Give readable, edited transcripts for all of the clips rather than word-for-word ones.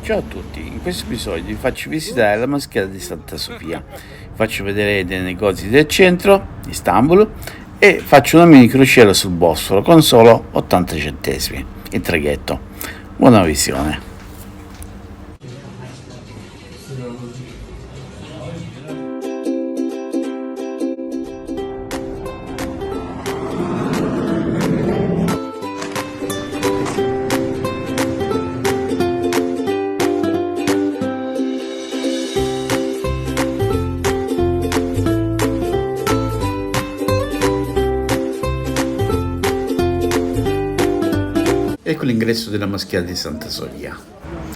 Ciao a tutti, in questo episodio vi faccio visitare la moschea di Santa Sofia, vi faccio vedere dei negozi del centro, Istanbul, e faccio una mini crociera sul Bosforo con solo 80 centesimi, il traghetto. Buona visione. Ecco l'ingresso della moschea di Santa Sofia.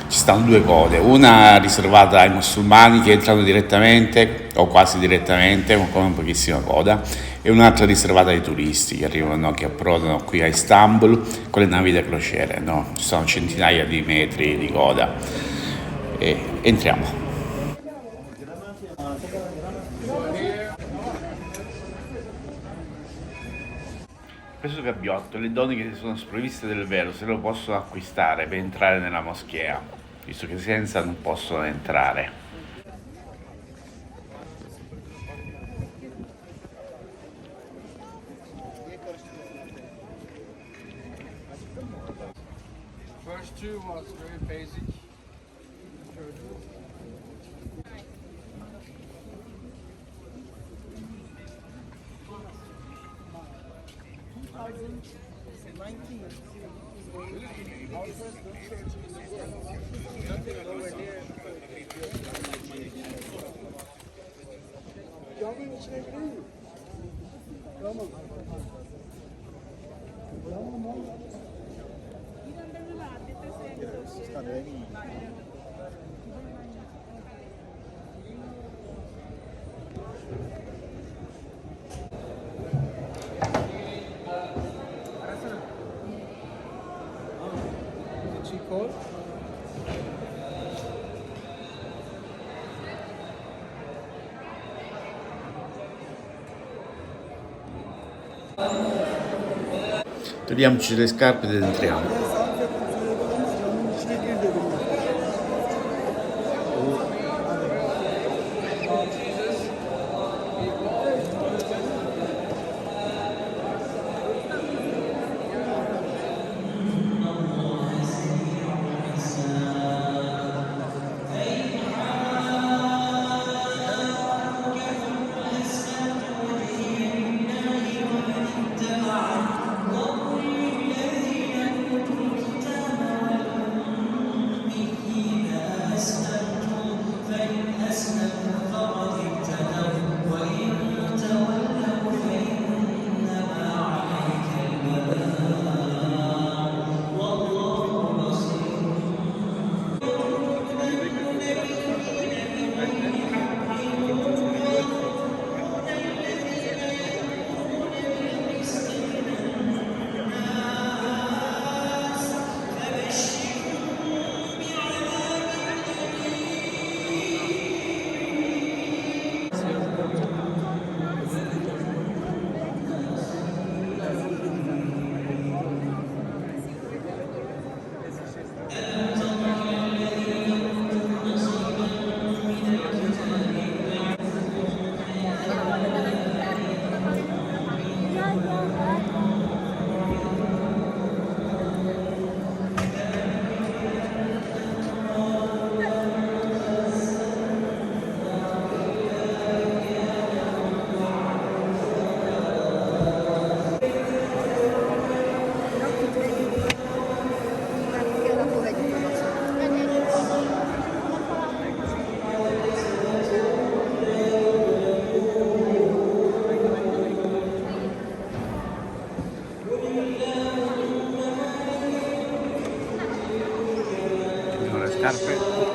Ci stanno due code, una riservata ai musulmani che entrano direttamente o quasi direttamente, con pochissima coda, e un'altra riservata ai turisti che arrivano, che approdano qui a Istanbul con le navi da crociere. No? Ci sono centinaia di metri di coda. E entriamo. Questo gabbiotto, le donne che sono sprovviste del velo se lo possono acquistare per entrare nella moschea, visto che senza non possono entrare. First two was very basic. Cold? Togliamoci le scarpe ed entriamo. Le scarpe.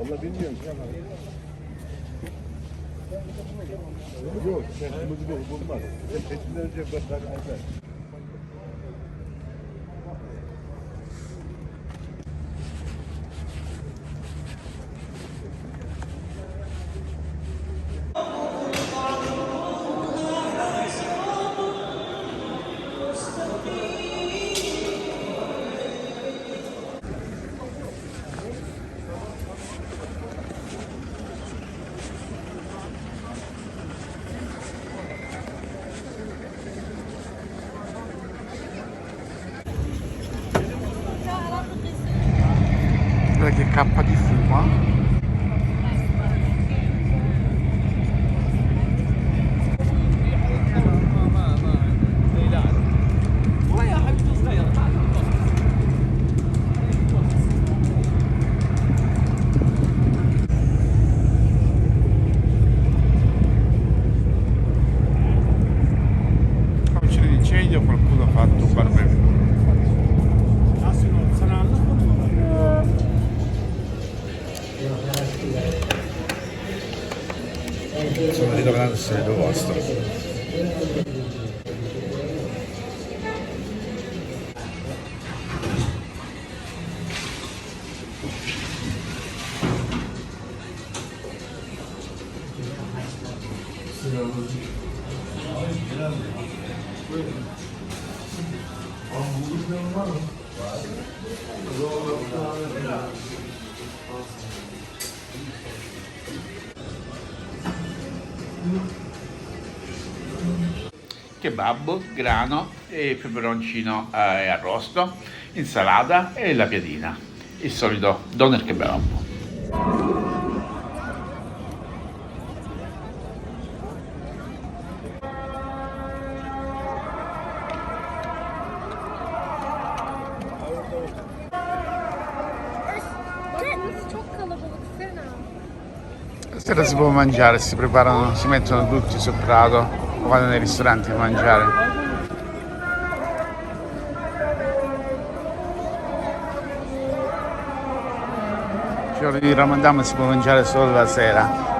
Vallahi bilmiyorum. Yok, sen kırmızı bir bulmaz. Sen seçimden önce bırak. Guarda che cappa di fumo. Quando c'è l'incendio qualcuno ha fatto un barbecue. Sono ritornato al posto. Kebab, grano e peperoncino e arrosto, insalata e la piadina. Il solito doner kebab. Çok kalabalık Sena. Stasera si può mangiare, si preparano, si mettono tutti sul prato o vanno nei ristoranti a mangiare. I giorni di Ramadan si può mangiare solo la sera.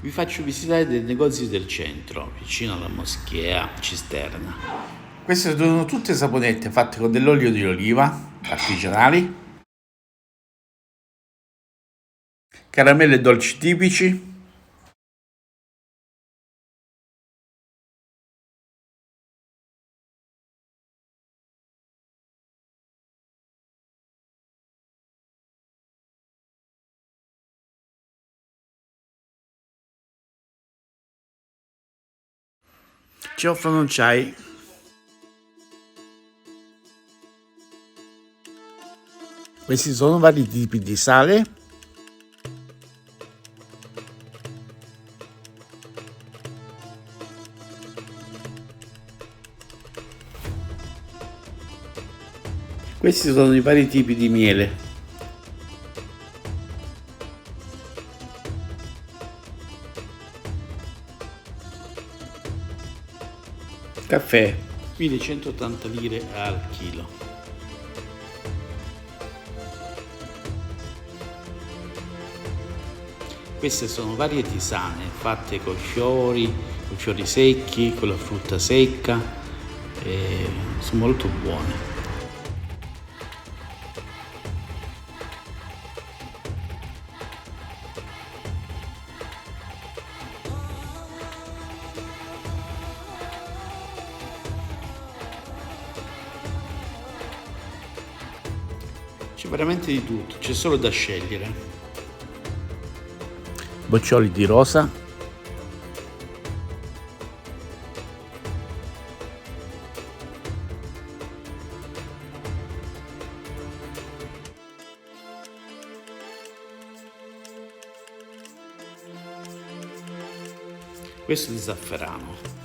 Vi faccio visitare dei negozi del centro, vicino alla moschea cisterna. Queste sono tutte saponette fatte con dell'olio di oliva, artigianali, caramelle e dolci tipici, ci offrono un chai. Questi sono vari tipi di sale. Questi sono i vari tipi di miele. Caffè, 1180 lire al chilo. Queste sono varie tisane fatte con fiori secchi, con la frutta secca, e sono molto buone. C'è veramente di tutto, c'è solo da scegliere. Boccioli di rosa. Questo è di zafferano.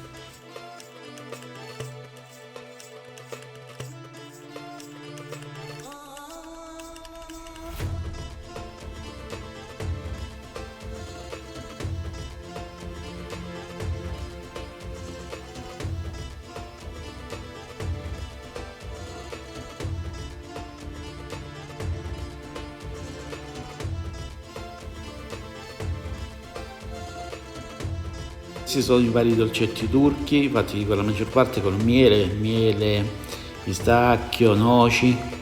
Ci sono i vari dolcetti turchi, fatti per la maggior parte con miele, pistacchio, noci.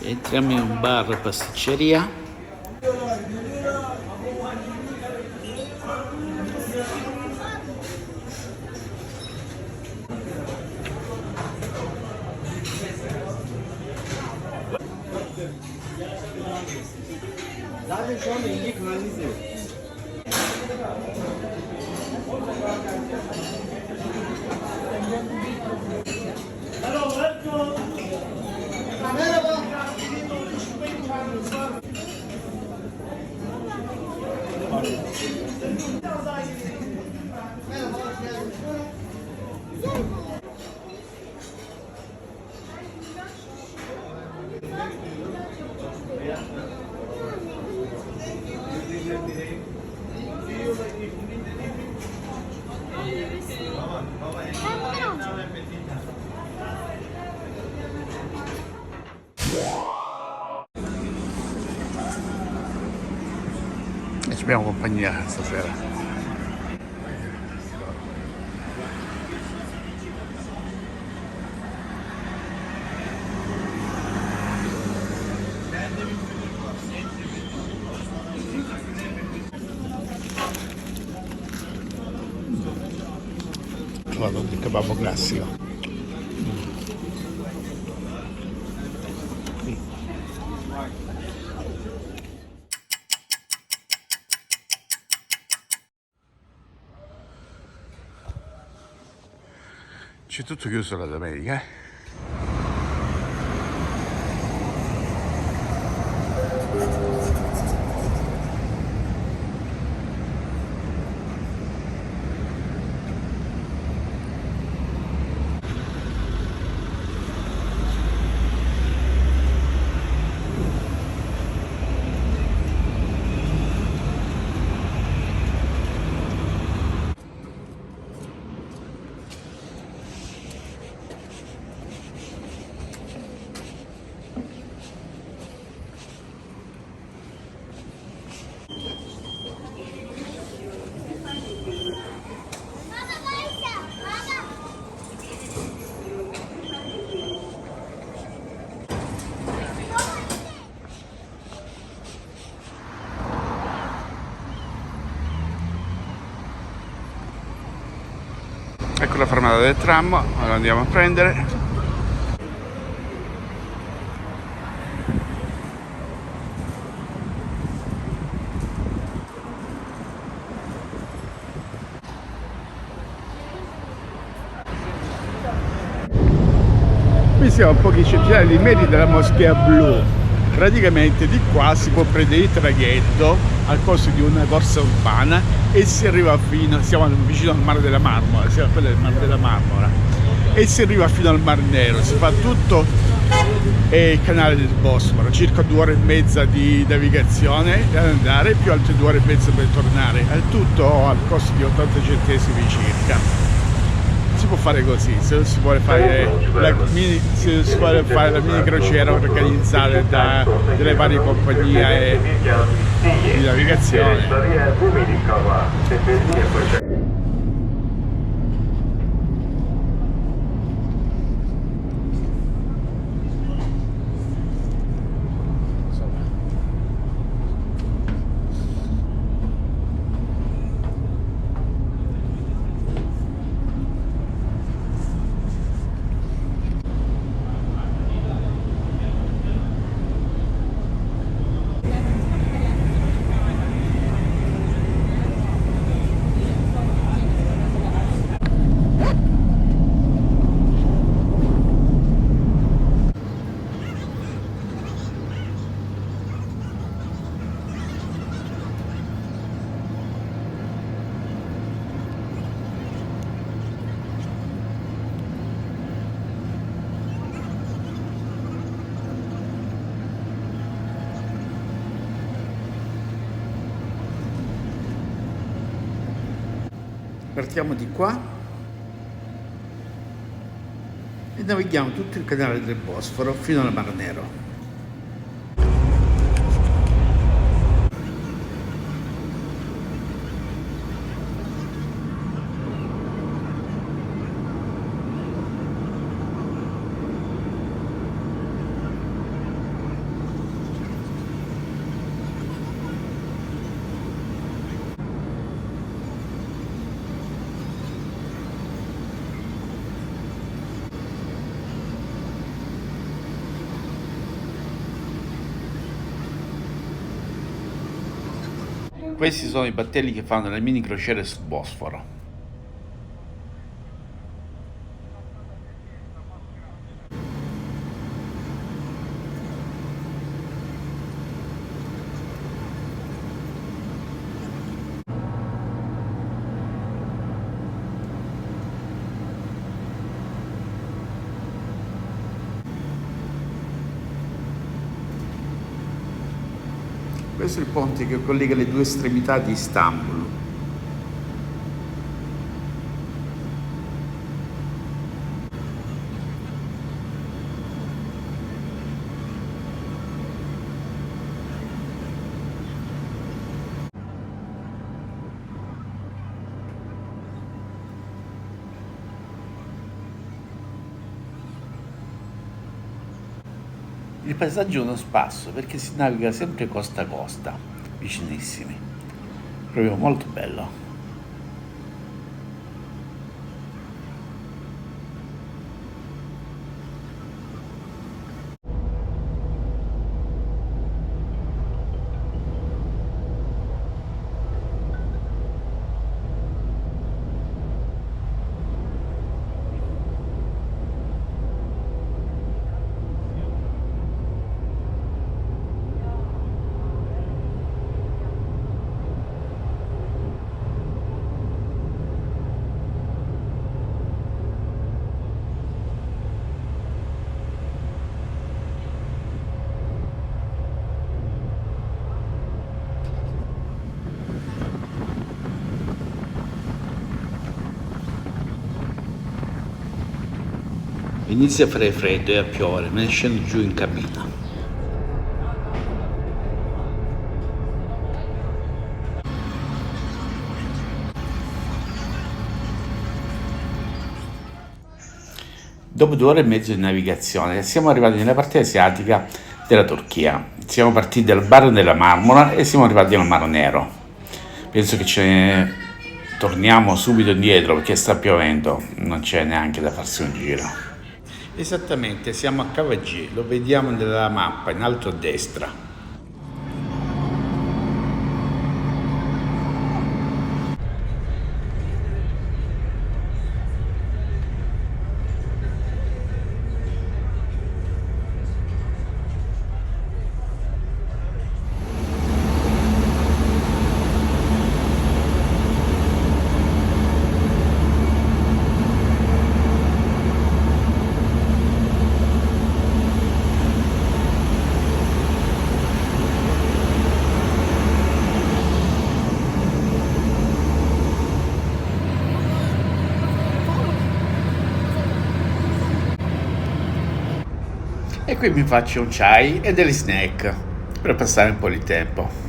Entriamo in un bar pasticceria. Zaten şu anda ilgi karnınız yok. E ci abbiamo compagnia stasera. Guarda il kebab classico. C'è tutto chiuso la domenica, ecco la fermata del tram, ora andiamo a prendere. Qui siamo a pochi centinaia di metri dalla Moschea Blu. Praticamente di qua si può prendere il traghetto al costo di una corsa urbana e si arriva siamo vicino al Mare della Marmora, siamo a del Mare della Marmora e si arriva fino al Mar Nero, si fa tutto il canale del Bosforo, circa 2 ore e mezza di navigazione ad andare più altre 2 ore e mezza per tornare, al tutto al costo di 80 centesimi circa. Si può fare così, se si vuole fare la mini crociera organizzata dalle varie compagnie di navigazione. partiamo di qua e navighiamo tutto il canale del Bosforo fino al Mar Nero. Questi sono i battelli che fanno le mini crociere sul Bosforo. Questo è il ponte che collega le due estremità di Istanbul. Il paesaggio è uno spasso perché si naviga sempre costa a costa, vicinissimi. Proprio molto bello. Inizia a fare freddo e a piovere, me ne scendo giù in cabina. Dopo 2 ore e mezzo di navigazione siamo arrivati nella parte asiatica della Turchia. Siamo partiti dal Bar della Marmora e siamo arrivati al Mar Nero. Penso che ce ne torniamo subito indietro perché sta piovendo, non c'è neanche da farsi un giro. Esattamente, siamo a KG, lo vediamo nella mappa in alto a destra. E qui mi faccio un chai e degli snack per passare un po' di tempo.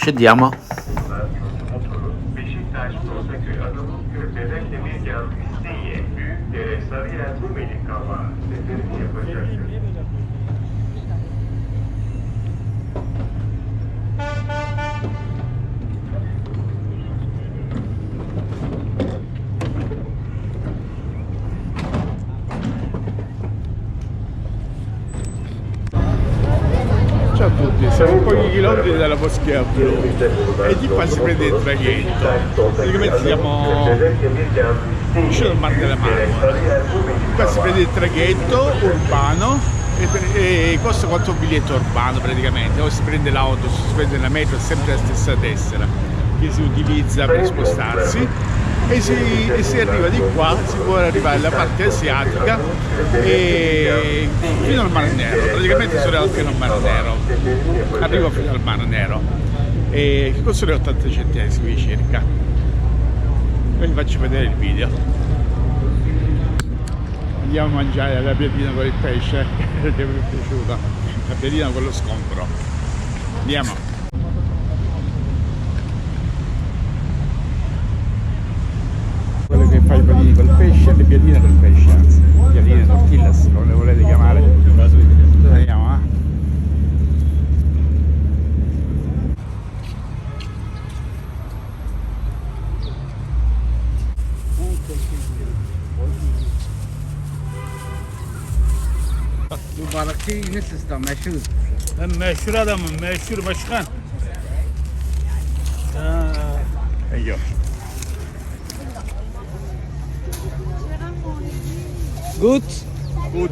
Scendiamo. Beşiktaş Ortaköy Adamlıköy Bebekdemir İsteği Büyükdere Sarıyer Rumeli Kava seferini yapacaktır. Ciao a tutti, siamo a pochi chilometri dalla Moschea Blu e di qua si prende il traghetto. Praticamente siamo vicino al Mar delle Marmore. Qua si prende il traghetto urbano e costa quanto un biglietto urbano praticamente. O si prende l'auto, si prende la metro, è sempre la stessa tessera che si utilizza per spostarsi. E si arriva di qua, si può arrivare alla parte asiatica e fino al Mar Nero, praticamente sono arrivato fino al Mar Nero, arrivo fino al Mar Nero e che costano 80 centesimi circa. E vi faccio vedere il video. Andiamo a mangiare la piadina con il pesce, che mi è piaciuta, la piadina con lo scombro. Andiamo. Quello che fa i panini col pesce, le piadine col pesce, anzi, piadine, tortillas, come le volete chiamare. Andiamo, Bu balıkçı nasıl meşhur? Meşhur adamım, meşhur başkan. Io. Good. Good.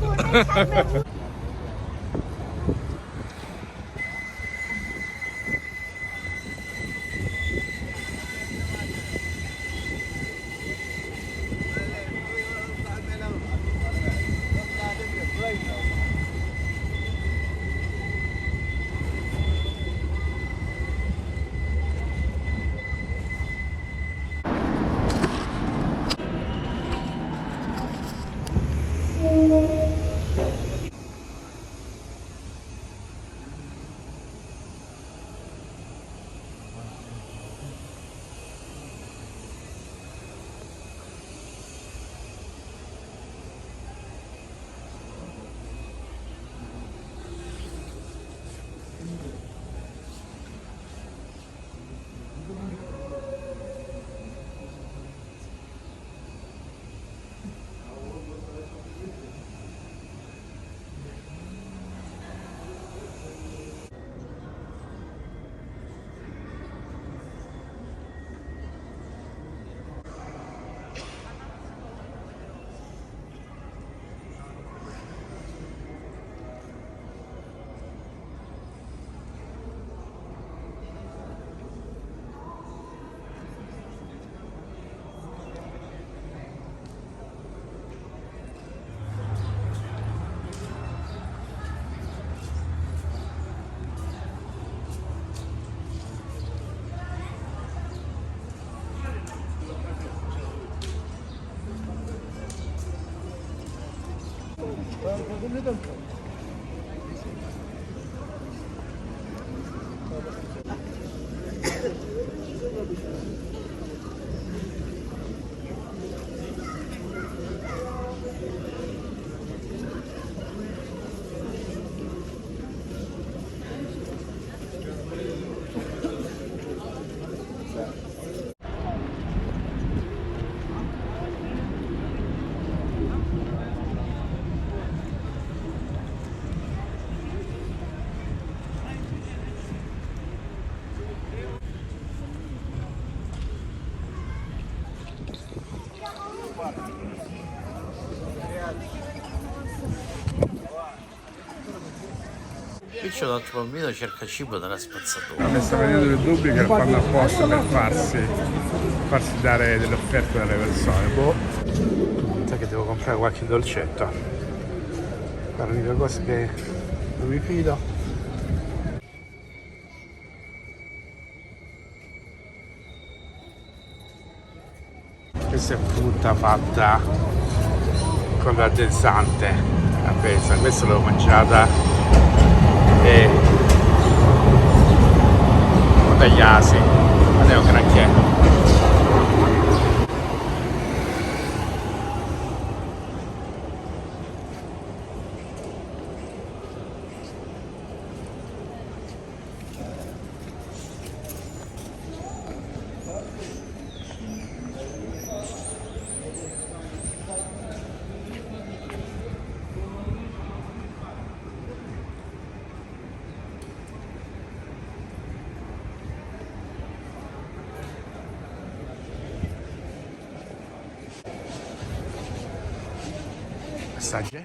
Qui c'è un altro bambino che cerca cibo nella spazzatura. Mi sta venendo il dubbio che lo fanno apposta per farsi dare delle offerte dalle persone. Boh. Sai che devo comprare qualche dolcetto. È l'unica cosa che non mi fido. Questa è frutta fatta con l'addensante appesa. Questa l'ho mangiata e dagli asi, non è un granché.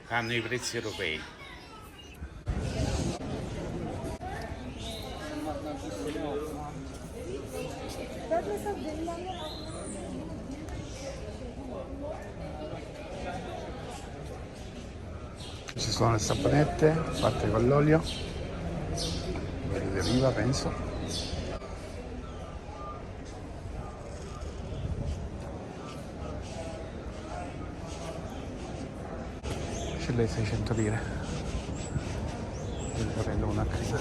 Hanno i prezzi europei. Ci sono le saponette fatte con l'olio, olio di oliva penso. Ce l'hai 600 lire. Io vorrei una prima.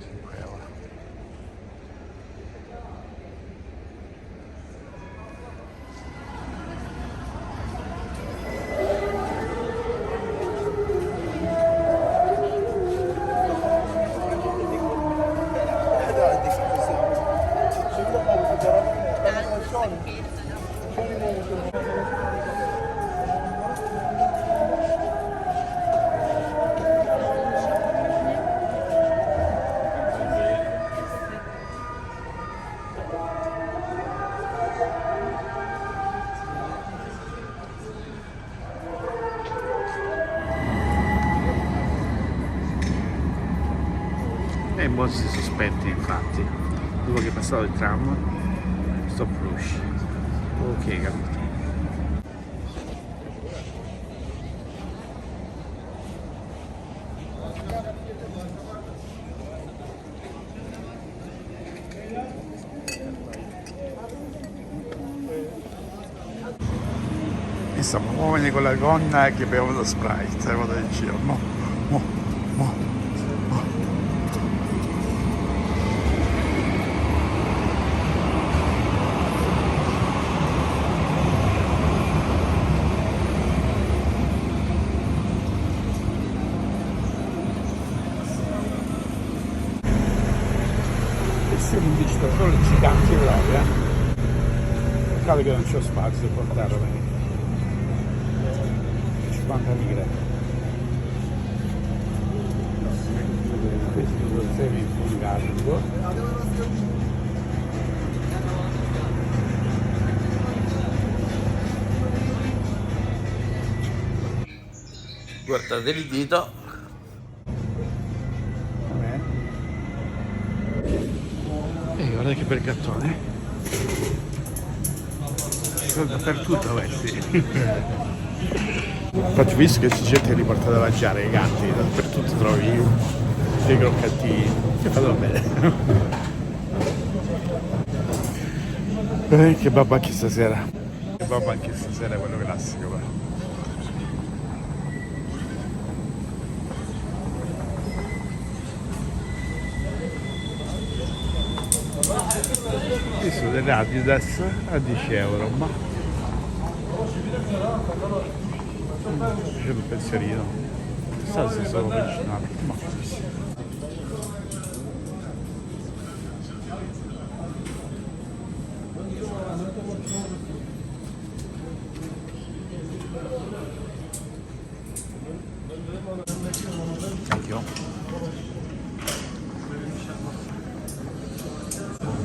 5 euro. E molti sospetti infatti, dopo che è passato il tram, stop rush. Ok, capito. Insomma, uomini con la gonna che bevono Sprite, vado in giro. Mo. Un digitatore gigante proprio, peccato che non c'ho spazio per portarlo, 50 lire. Questi sono semi fungati. Guardate il dito. Guarda che bel gattone. Sono dappertutto questi. Infatti visto che c'è gente che li porta da mangiare i gatti, dappertutto trovi dei croccantini. Che fanno bene. Che babbo anche stasera. Che babbo anche stasera è quello classico. Qui sono delle Adidas a 10 euro, ma c'è un pensierino, chissà se sono originali, ma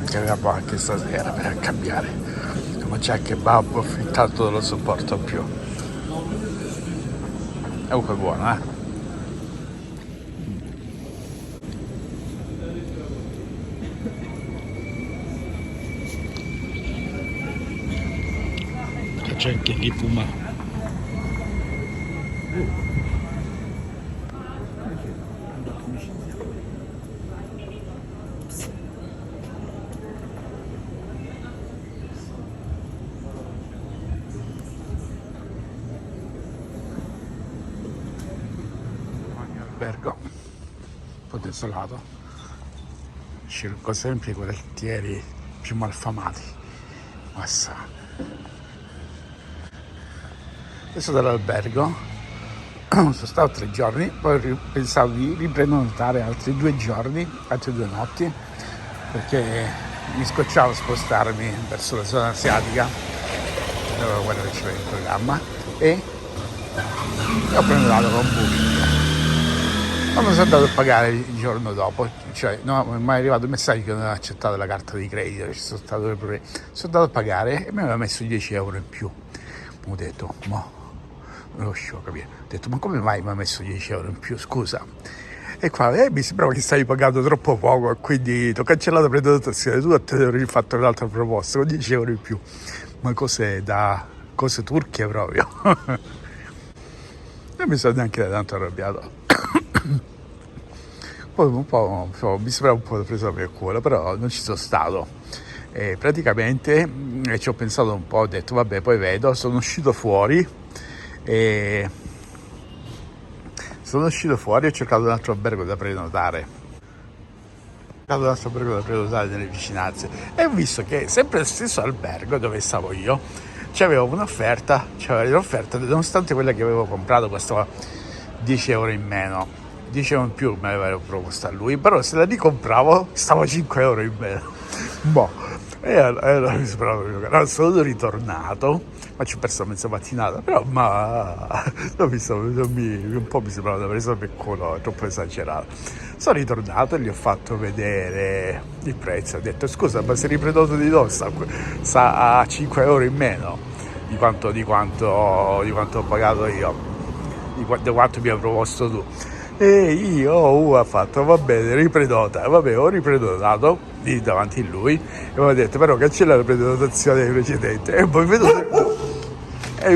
che avevo anche stasera per cambiare, come c'è che babbo fin tanto non lo sopporto più. È comunque buono, c'è anche chi fuma. l'albergo, un po' desolato, scelgo sempre i quartieri più malfamati. Massa. Adesso dall'albergo sono stato 3 giorni, poi pensavo di riprenotare altri 2 giorni, altre 2 notti, perché mi scocciavo spostarmi verso la zona asiatica, dove quello che c'era in programma, e ho prenotato con Booking. Ma mi sono andato a pagare il giorno dopo, cioè no, mi è arrivato il messaggio che non aveva accettato la carta di credito, ci sono stato dei problemi. Sono andato a pagare e mi aveva messo 10 euro in più. Ho detto, ma non riuscivo a capire. Ho detto, ma come mai mi ha messo 10 euro in più, scusa? E qua mi sembrava che stavi pagando troppo poco, e quindi ti ho cancellato la prenotazione, tu te ne fatto un'altra proposta con 10 euro in più. Ma cose turche proprio. Non mi sono neanche tanto arrabbiato. Poi un po' mi sembrava un po' preso per il culo, però non ci sono stato. E praticamente ci ho pensato un po', ho detto vabbè, poi vedo, sono uscito fuori e ho cercato un altro albergo da prenotare. Nelle vicinanze e ho visto che sempre lo stesso albergo dove stavo io c'aveva un'offerta, nonostante quella che avevo comprato costava 10 euro in meno, 10 euro in più me l'aveva proposta lui, però se la ricompravo stava 5 euro in meno. Boh, e allora mi sembrava, sono ritornato, ma ci ho perso mezza mattinata, però un po' mi sembrava di aver preso per culo, troppo esagerato. Sono ritornato e gli ho fatto vedere il prezzo, ho detto scusa, ma se riprendoto di nuovo sta a 5 euro in meno di quanto ho pagato io, di quanto mi hai proposto tu. E io ho fatto, va bene, ho riprenotato lì davanti a lui e mi ha detto però cancella la prenotazione precedente e poi mi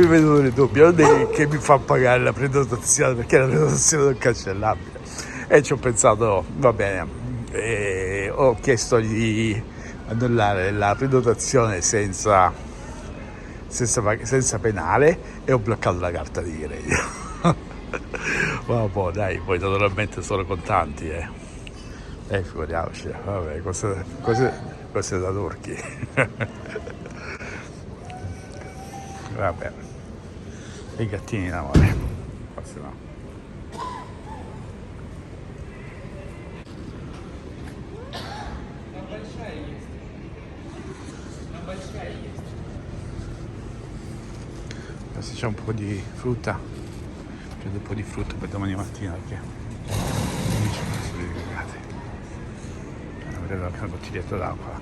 vedo le dubbie, non è che mi fa pagare la prenotazione perché la prenotazione non è cancellabile. E ci ho pensato, va bene, e ho chiesto di annullare la prenotazione senza penale e ho bloccato la carta di credito. Ma poi dai, poi naturalmente sono contanti, figuriamoci, vabbè, cose da turchi. Vabbè, i gattini in amore, forse no. Adesso c'è un po' di frutta, prendo un po' di frutta per domani mattina perché non c'è preso le cagate. Prendo anche una bottiglietta d'acqua.